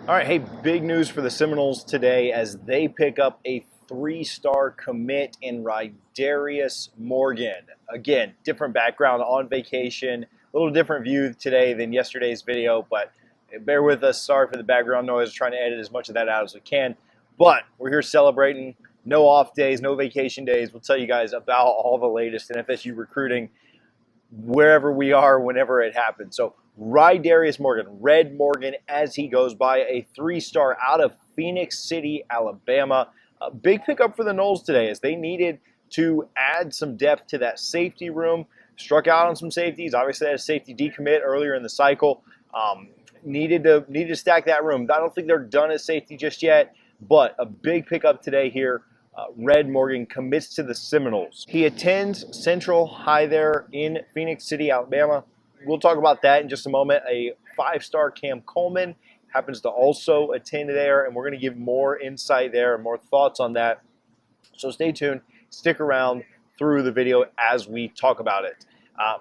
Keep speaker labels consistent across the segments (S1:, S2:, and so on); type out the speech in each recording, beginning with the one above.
S1: All right, hey, big news for the Seminoles today as they pick up a three-star commit in Rydarrius Morgan. Again, different background, on vacation, a little different view today than yesterday's video, but bear with us. Sorry for the background noise. Trying to edit as much of that out as we can. But we're here celebrating. No off days, no vacation days. We'll tell you guys about all the latest in FSU recruiting wherever we are, whenever it happens. So Rydarrius Morgan, Red Morgan as he goes by, a three-star out of Phoenix City, Alabama. A big pickup for the Noles today as they needed to add some depth to that safety room. Struck out on some safeties. Obviously had a safety decommit earlier in the cycle. Needed to stack that room. I don't think they're done at safety just yet, but a big pickup today here. Red Morgan commits to the Seminoles. He attends Central High there in Phoenix City, Alabama. We'll talk about that in just a moment. A five-star Cam Coleman happens to also attend there, and we're going to give more insight there and more thoughts on that. So stay tuned. Stick around through the video as we talk about it.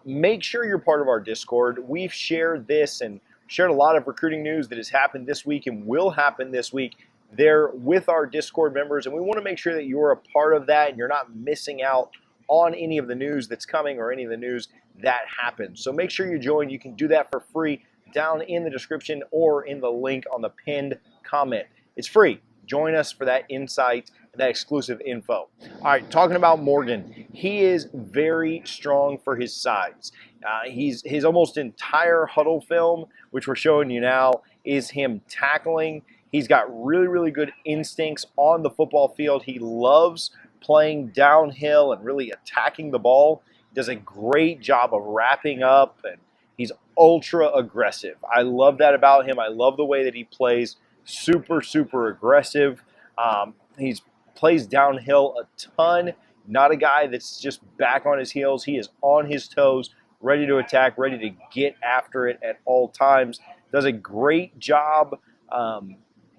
S1: Make sure you're part of our Discord. We've shared this and shared a lot of recruiting news that has happened this week and will happen this week there with our Discord members, and we want to make sure that you're a part of that and you're not missing out on any of the news that's coming or any of the news that happens. So make sure you join. You can do that for free down in the description or in the link on the pinned comment. It's free. Join us for that insight and that exclusive info. All right, talking about Morgan, he is very strong for his size. His almost entire huddle film, which we're showing you now, is him tackling. He's got really, really good instincts on the football field. He loves playing downhill and really attacking the ball. He does a great job of wrapping up, and he's ultra aggressive. I love that about him. I love the way that he plays. Super, super aggressive. He plays downhill a ton. Not a guy that's just back on his heels. He is on his toes, ready to attack, ready to get after it at all times. Does a great job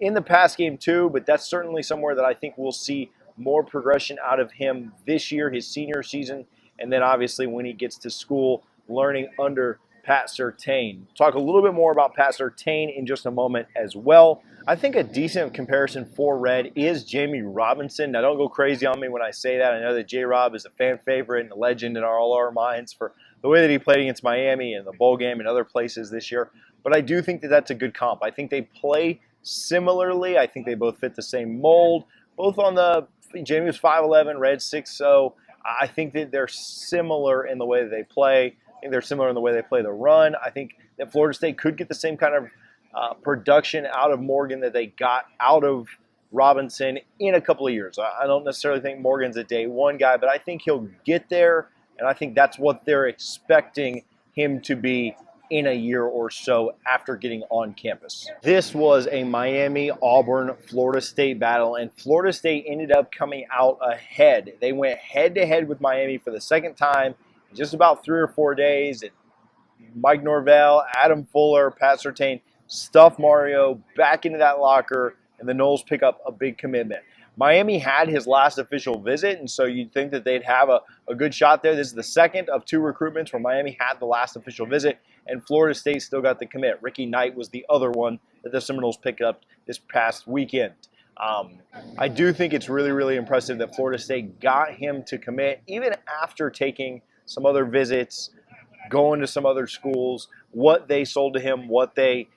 S1: in the pass game too, but that's certainly somewhere that I think we'll see more progression out of him this year, his senior season, and then obviously when he gets to school, learning under Pat Surtain. Talk a little bit more about Pat Surtain in just a moment as well. I think a decent comparison for Red is Jamie Robinson. Now, don't go crazy on me when I say that. I know that J-Rob is a fan favorite and a legend in all our minds for the way that he played against Miami and the bowl game and other places this year, but I do think that that's a good comp. I think they play similarly. I think they both fit the same mold. Both on the Jamie was 5'11", Red 6'0". I think that they're similar in the way that they play. I think they're similar in the way they play the run. I think that Florida State could get the same kind of production out of Morgan that they got out of Robinson in a couple of years. I don't necessarily think Morgan's a day one guy, but I think he'll get there, and I think that's what they're expecting him to be in a year or so after getting on campus. This was a Miami, Auburn, Florida State battle, and Florida State ended up coming out ahead. They went head-to-head with Miami for the second time in just about 3 or 4 days. And Mike Norvell, Adam Fuller, Pat Surtain stuff Mario back into that locker, and the Noles pick up a big commitment. Miami had his last official visit, and so you'd think that they'd have a good shot there. This is the second of 2 recruitments where Miami had the last official visit, and Florida State still got the commit. Ricky Knight was the other one that the Seminoles picked up this past weekend. I do think it's really, really impressive that Florida State got him to commit, even after taking some other visits, going to some other schools, what they sold to him, what they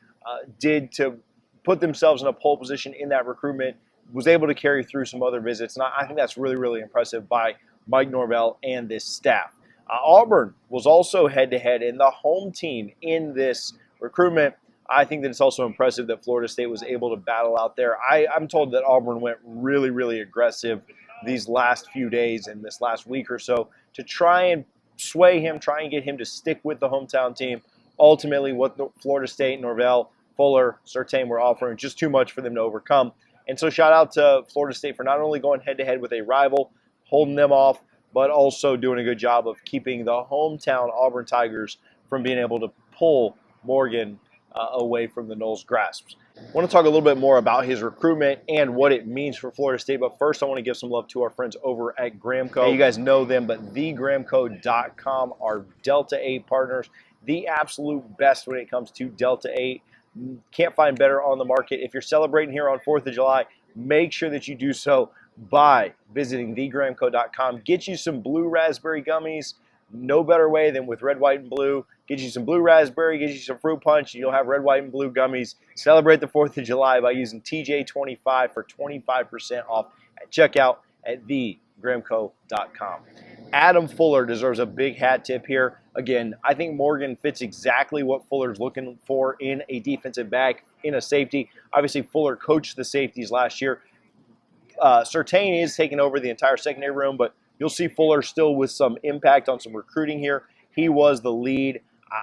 S1: did to put themselves in a pole position in that recruitment, was able to carry through some other visits. And I think that's really, really impressive by Mike Norvell and this staff. Auburn was also head-to-head in the home team in this recruitment. I think that it's also impressive that Florida State was able to battle out there. I'm told that Auburn went really, really aggressive these last few days and this last week or so to try and sway him, try and get him to stick with the hometown team. Ultimately, what the Florida State, Norvell, Fuller, Surtain were offering, just too much for them to overcome. And so shout out to Florida State for not only going head-to-head with a rival, holding them off, but also doing a good job of keeping the hometown Auburn Tigers from being able to pull Morgan away from the Noles' grasps. I want to talk a little bit more about his recruitment and what it means for Florida State, but first I want to give some love to our friends over at Gramco. Hey, you guys know them, but thegramco.com are Delta 8 partners, the absolute best when it comes to Delta 8 Can't find better on the market. If you're celebrating here on 4th of July, make sure that you do so by visiting thegramco.com. Get you some blue raspberry gummies. No better way than with red, white, and blue. Get you some blue raspberry, get you some fruit punch, and you'll have red, white, and blue gummies. Celebrate the 4th of July by using TJ25 for 25% off at checkout at thegramco.com. Adam Fuller deserves a big hat tip here. Again, I think Morgan fits exactly what Fuller's looking for in a defensive back, in a safety. Obviously, Fuller coached the safeties last year. Surtain is taking over the entire secondary room, but you'll see Fuller still with some impact on some recruiting here. He was the lead.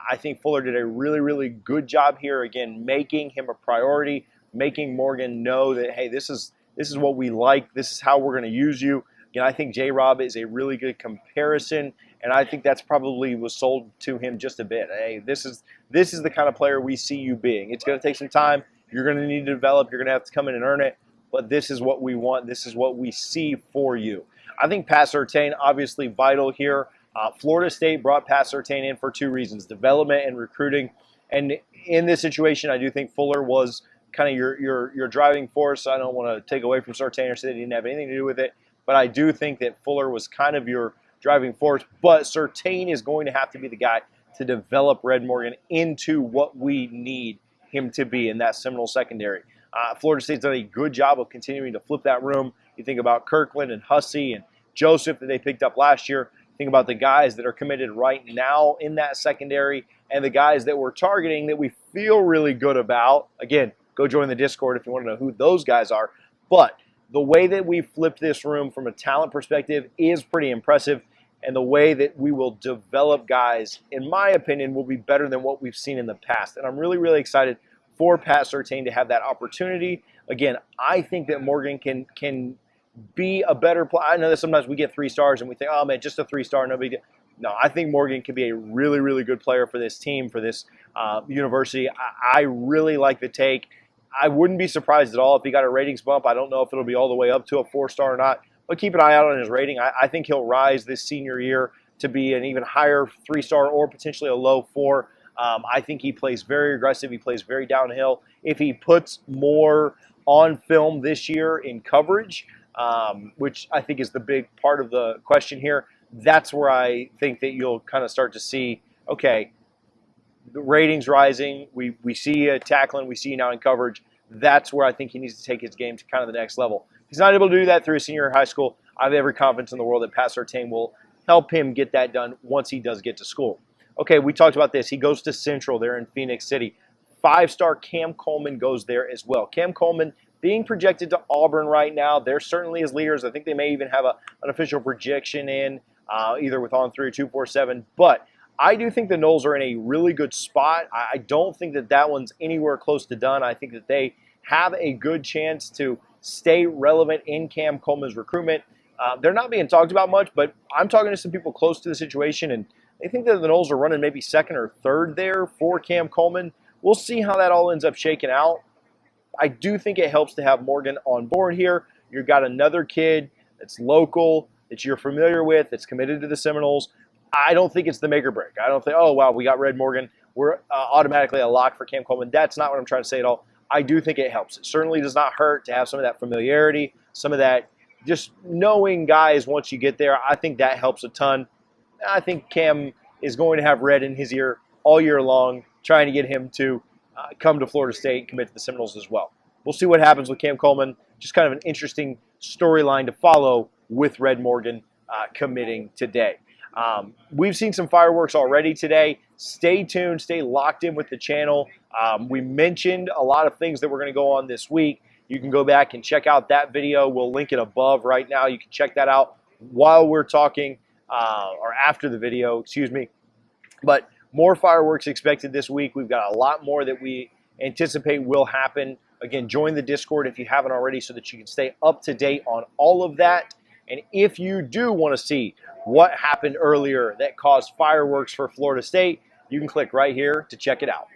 S1: I think Fuller did a really, really good job here, again, making him a priority, making Morgan know that, hey, this is what we like. This is how we're going to use you. Again, I think J-Rob is a really good comparison, and I think that's probably was sold to him just a bit. Hey, this is the kind of player we see you being. It's going to take some time. You're going to need to develop. You're going to have to come in and earn it, but this is what we want. This is what we see for you. I think Pat Surtain, obviously vital here. Florida State brought Pat Surtain in for two reasons, development and recruiting. And in this situation, I do think Fuller was kind of your driving force. I don't want to take away from Surtain or say that he didn't have anything to do with it, but I do think that Fuller was kind of your driving force. But Surtain is going to have to be the guy to develop Red Morgan into what we need him to be in that Seminole secondary. Florida State's done a good job of continuing to flip that room. You think about Kirkland and Hussey and Joseph that they picked up last year. Think about the guys that are committed right now in that secondary and the guys that we're targeting that we feel really good about. Again, go join the Discord if you want to know who those guys are. But the way that we flipped this room from a talent perspective is pretty impressive. And the way that we will develop guys, in my opinion, will be better than what we've seen in the past. And I'm really, really excited for Pat Surtain to have that opportunity. Again, I think that Morgan can be a better player. I know that sometimes we get 3 stars and we think, oh man, just a 3-star, no big deal. No, I think Morgan can be a really, really good player for this team, for this university. I really like the take. I wouldn't be surprised at all if he got a ratings bump. I don't know if it'll be all the way up to a 4-star or not, but keep an eye out on his rating. I think he'll rise this senior year to be an even higher 3-star or potentially a low 4. I think he plays very aggressive. He plays very downhill. If he puts more on film this year in coverage, which I think is the big part of the question here, that's where I think that you'll kind of start to see, okay, the ratings rising. We see tackling. We see now in coverage. That's where I think he needs to take his game to kind of the next level. If he's not able to do that through a senior high school, I have every confidence in the world that Pat Surtain will help him get that done once he does get to school. Okay, we talked about this. He goes to Central there in Phoenix City. 5-star Cam Coleman goes there as well. Cam Coleman being projected to Auburn right now. They're certainly his leaders. I think they may even have an official projection in, either with On3 or 247. But I do think the Noles are in a really good spot. I don't think that one's anywhere close to done. I think that they have a good chance to stay relevant in Cam Coleman's recruitment. They're not being talked about much, but I'm talking to some people close to the situation, and they think that the Noles are running maybe 2nd or 3rd there for Cam Coleman. We'll see how that all ends up shaking out. I do think it helps to have Morgan on board here. You've got another kid that's local, that you're familiar with, that's committed to the Seminoles. I don't think it's the make or break. I don't think, oh, wow, we got Red Morgan. We're automatically a lock for Cam Coleman. That's not what I'm trying to say at all. I do think it helps. It certainly does not hurt to have some of that familiarity, some of that just knowing guys once you get there. I think that helps a ton. I think Cam is going to have Red in his ear all year long, trying to get him to come to Florida State and commit to the Seminoles as well. We'll see what happens with Cam Coleman. Just kind of an interesting storyline to follow with Red Morgan committing today. We've seen some fireworks already today. Stay tuned. Stay locked in with the channel. We mentioned a lot of things that we're going to go on this week. You can go back and check out that video. We'll link it above right now. You can check that out while we're talking, or after the video, excuse me. But more fireworks expected this week. We've got a lot more that we anticipate will happen. Again, join the Discord if you haven't already so that you can stay up to date on all of that. And if you do want to see what happened earlier that caused fireworks for Florida State, you can click right here to check it out.